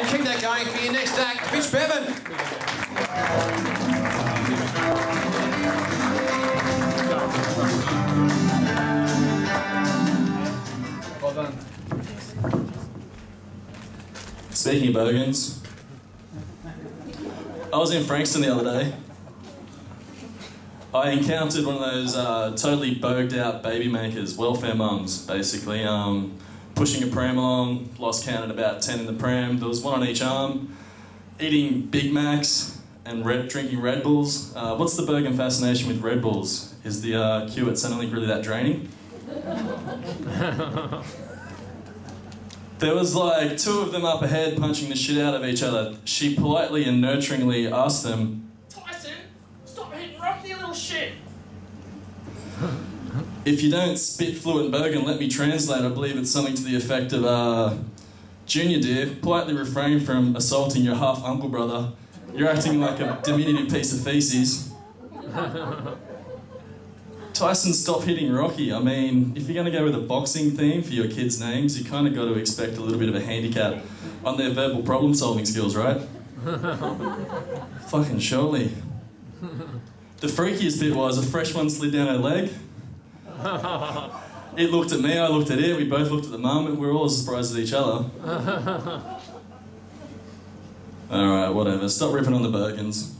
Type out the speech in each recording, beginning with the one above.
And keep that going for your next act, Mitch Bevan. Well done. Speaking of bogans, I was in Frankston the other day. I encountered one of those totally bogged out baby makers, welfare mums, basically, pushing a pram along, lost count at about 10 in the pram. There was one on each arm, eating Big Macs and drinking Red Bulls. What's the bogan fascination with Red Bulls? Is the queue at Centrelink really that draining? There was like 2 of them up ahead punching the shit out of each other. She politely and nurturingly asked them, Tyson, stop hitting Rocky, you little shit! if you don't spit fluent bogan, let me translate. I believe it's something to the effect of, Junior dear, politely refrain from assaulting your half-uncle brother. You're acting like a diminutive piece of feces. Tyson, stop hitting Rocky. I mean, if you're going to go with a boxing theme for your kids' names, you kind of got to expect a little bit of a handicap on their verbal problem-solving skills, right? Fucking surely. The freakiest bit was a fresh one slid down her leg. It looked at me, I looked at it, we both looked at the mum, and we were all as surprised at each other. Alright, whatever. Stop ripping on the bogans.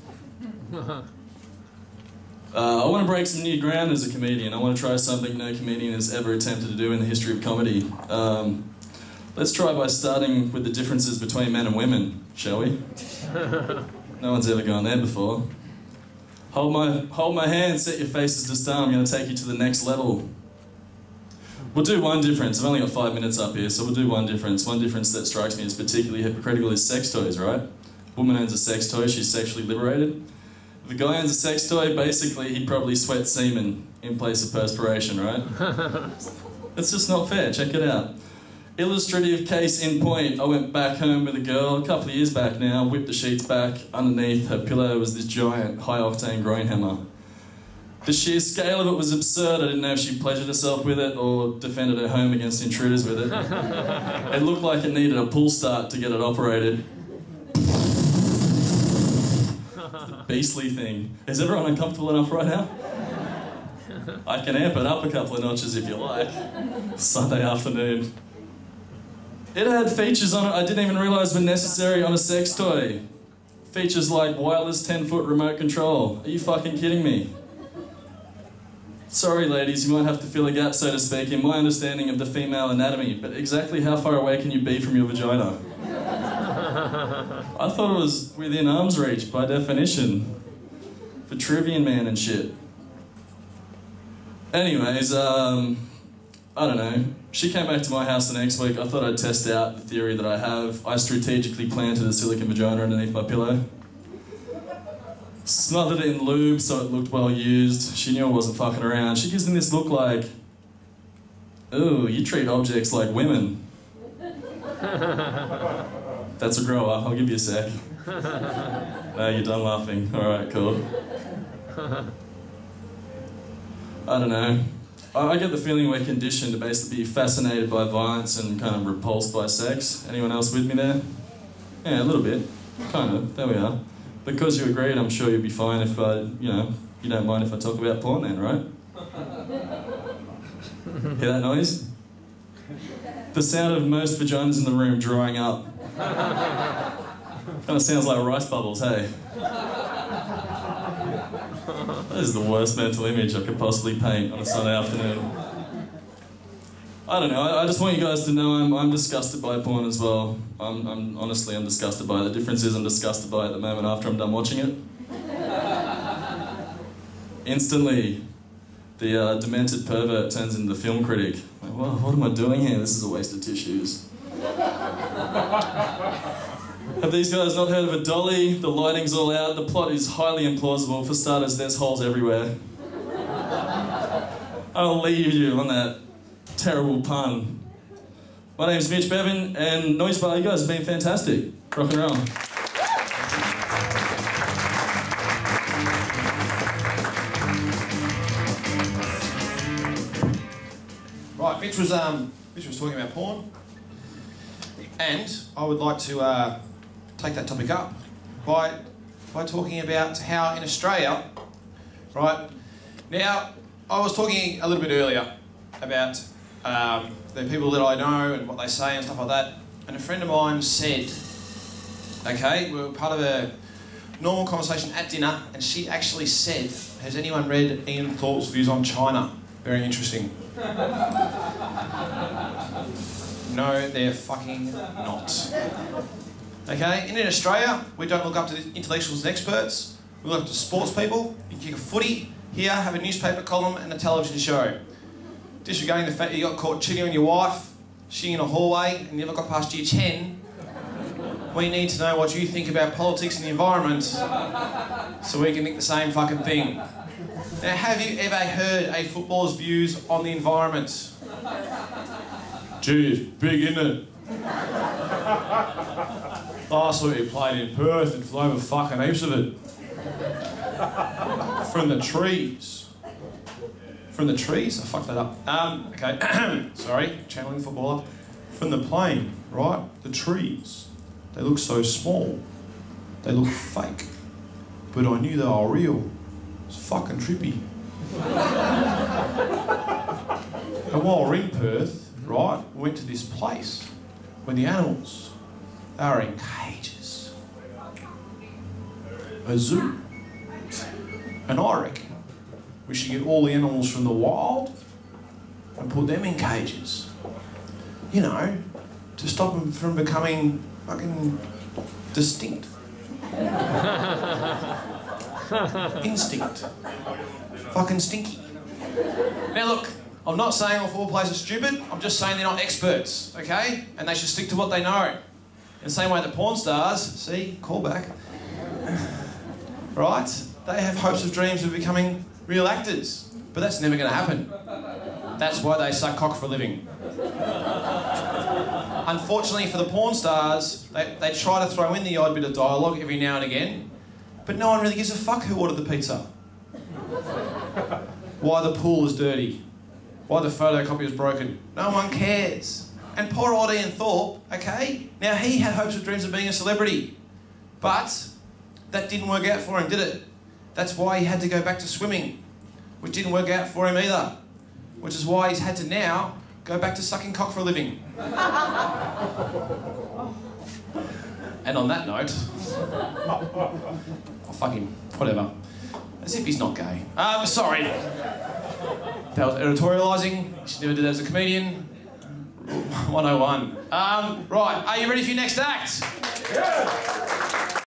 I want to break some new ground as a comedian. I want to try something no comedian has ever attempted to do in the history of comedy. Let's try by starting with the differences between men and women, shall we? No one's ever gone there before. Hold my hand, set your faces to star. I'm going to take you to the next level. We'll do one difference. I've only got 5 minutes up here, so we'll do one difference. One difference that strikes me as particularly hypocritical is sex toys, right? Woman owns a sex toy, she's sexually liberated. If a guy owns a sex toy, basically he probably sweats semen in place of perspiration, right? It's just not fair, check it out. Illustrative case in point, I went back home with a girl a couple of years back now, whipped the sheets back, underneath her pillow was this giant high-octane groin hammer. The sheer scale of it was absurd. I didn't know if she pleasured herself with it or defended her home against intruders with it. It looked like it needed a pull start to get it operated. It's the beastly thing. Is everyone uncomfortable enough right now? I can amp it up a couple of notches if you like. Sunday afternoon. It had features on it I didn't even realise were necessary on a sex toy. Features like wireless 10-foot remote control. Are you fucking kidding me? Sorry ladies, you might have to fill a gap, so to speak, in my understanding of the female anatomy, but exactly how far away can you be from your vagina? I thought it was within arm's reach, by definition. Vitruvian man and shit. Anyways, I don't know. She came back to my house the next week. I thought I'd test out the theory that I have. I strategically planted a silicone vagina underneath my pillow. Smothered it in lube so it looked well used. She knew I wasn't fucking around. She gives me this look like, ooh, you treat objects like women. That's a grow up, I'll give you a sec. No, you're done laughing. Alright, cool. I don't know. I get the feeling we're conditioned to basically be fascinated by violence and kind of repulsed by sex. Anyone else with me there? Yeah, a little bit. Kind of. There we are. Because you agreed, I'm sure you'll be fine if you don't mind if I talk about porn then, right? Hear that noise? The sound of most vaginas in the room drying up. Kind of sounds like rice bubbles, hey? That is the worst mental image I could possibly paint on a Sunday afternoon. I don't know, I just want you guys to know I'm disgusted by porn as well. Honestly, I'm disgusted by it. The difference is I'm disgusted by it at the moment after I'm done watching it. Instantly, the demented pervert turns into the film critic. Like, well, what am I doing here? This is a waste of tissues. Have these guys not heard of a dolly? The lighting's all out, the plot is highly implausible. For starters, there's holes everywhere. I'll leave you on that terrible pun. My name's Mitch Bevan, and Noise Bar, you guys have been fantastic. Rock and roll. Right, Mitch was talking about porn, and I would like to take that topic up by talking about how in Australia, right, now I was talking a little bit earlier about the people that I know and what they say and stuff like that, and a friend of mine said, okay, we were part of a normal conversation at dinner, and she actually said, has anyone read Ian Thorpe's views on China? Very interesting. No, they're fucking not. Okay, in Australia, we don't look up to the intellectuals and experts. We look up to sports people. You can kick a footy here, have a newspaper column and a television show. Disregarding the fact that you got caught cheating on your wife, shitting in a hallway, and never got past year 10, we need to know what you think about politics and the environment so we can think the same fucking thing. Now, have you ever heard a footballer's views on the environment? Gee, it's big, isn't it? Last week we played in Perth and flew over fucking heaps of it. From the trees. From the trees? I fucked that up. Okay, sorry, channeling footballer. From the plane, right? The trees. They look so small. They look fake. But I knew they were real. It's fucking trippy. And while we're in Perth, right, we went to this place where the animals, they are in cages. A zoo. And I reckon we should get all the animals from the wild and put them in cages. You know, to stop them from becoming fucking distinct. Instinct. Fucking stinky. Now look, I'm not saying all football players are stupid, I'm just saying they're not experts, okay? And they should stick to what they know. In the same way that porn stars, see, callback, right? They have hopes of dreams of becoming real actors, but that's never going to happen. That's why they suck cock for a living. Unfortunately for the porn stars, they try to throw in the odd bit of dialogue every now and again, but no one really gives a fuck who ordered the pizza. Why the pool is dirty. Why the photocopy is broken. No one cares. And poor old Ian Thorpe, okay? Now he had hopes and dreams of being a celebrity, but that didn't work out for him, did it? That's why he had to go back to swimming, which didn't work out for him either. Which is why he's had to now go back to sucking cock for a living. And on that note, oh, fuck him, whatever. As if he's not gay. Sorry. That was editorialising. You should never do that as a comedian. 101. Right, are you ready for your next act?